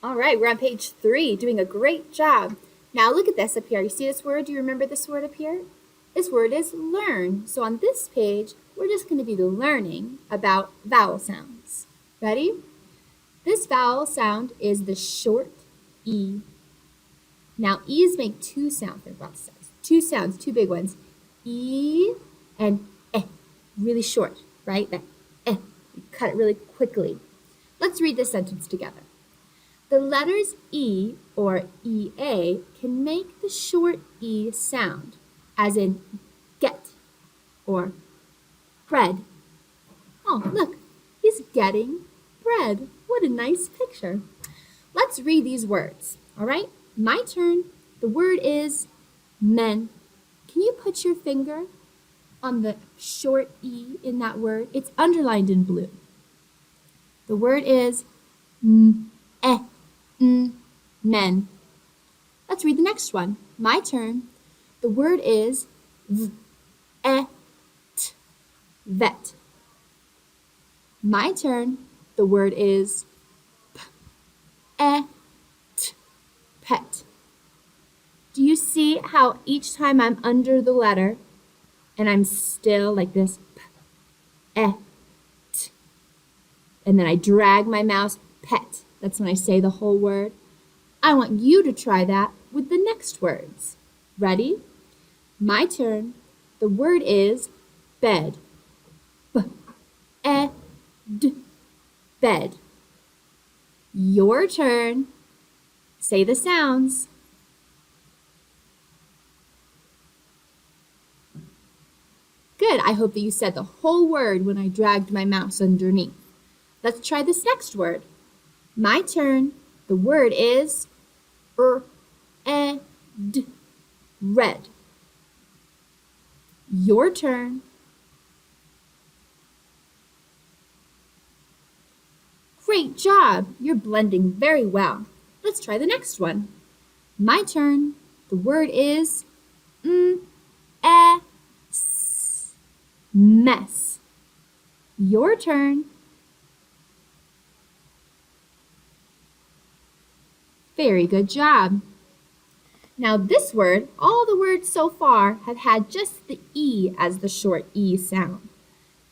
All right, we're on page 3, doing a great job. Now look at this up here. You see this word? Do you remember this word up here? This word is learn. So on this page, we're just going to be learning about vowel sounds. Ready? This vowel sound is the short E. Now E's make two sounds. They're about the size. Two sounds, two big ones. E and eh. Really short, right? That eh. You cut it really quickly. Let's read this sentence together. The letters E or EA can make the short E sound, as in get or bread. Oh, look, he's getting bread. What a nice picture. Let's read these words, all right? My turn. The word is men. Can you put your finger on the short E in that word? It's underlined in blue. The word is men. Let's read the next one. My turn. The word is vet. My turn. The word is pet. Do you see how each time I'm under the letter and I'm still like this, and then I drag my mouse, pet. That's when I say the whole word. I want you to try that with the next words. Ready? My turn. The word is bed. Bed. Your turn. Say the sounds. Good. I hope that you said the whole word when I dragged my mouse underneath. Let's try this next word. My turn. The word is red. Your turn. Great job. You're blending very well. Let's try the next one. My turn. The word is mess. Your turn. Very good job. Now this word, all the words so far have had just the E as the short E sound.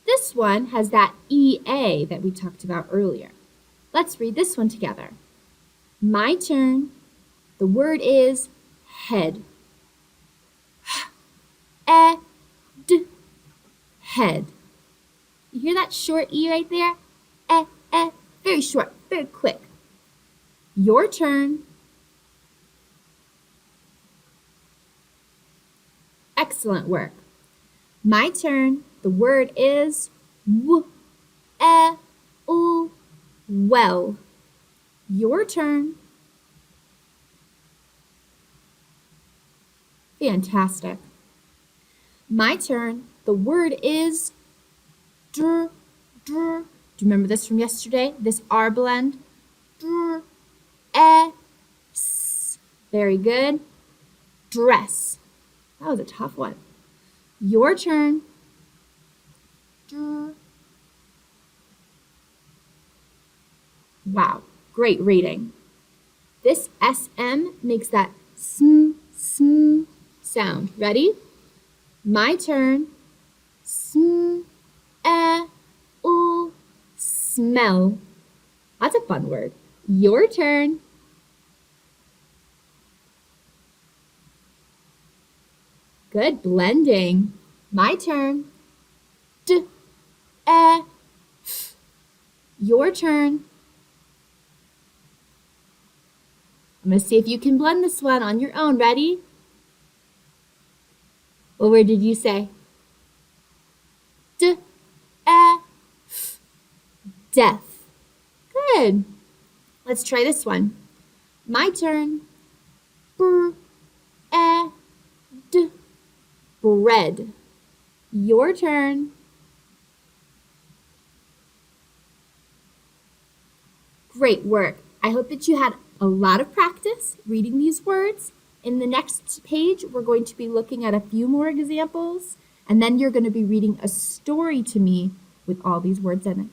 This one has that EA that we talked about earlier. Let's read this one together. My turn. The word is head. Head. You hear that short E right there? Very short, very quick. Your turn. Excellent work. My turn. The word is well. Your turn. Fantastic. My turn. The word is Do you remember this from yesterday? This R blend? Very good. Dress. That was a tough one. Your turn. Wow, great reading. This SM makes that sm sound. Ready? My turn. Smell. That's a fun word. Your turn. Good blending. My turn. Your turn. I'm going to see if you can blend this one on your own. Ready? What word did you say? Death. Good. Let's try this one. My turn. Bread. Your turn. Great work. I hope that you had a lot of practice reading these words. In the next page, we're going to be looking at a few more examples, and then you're going to be reading a story to me with all these words in it.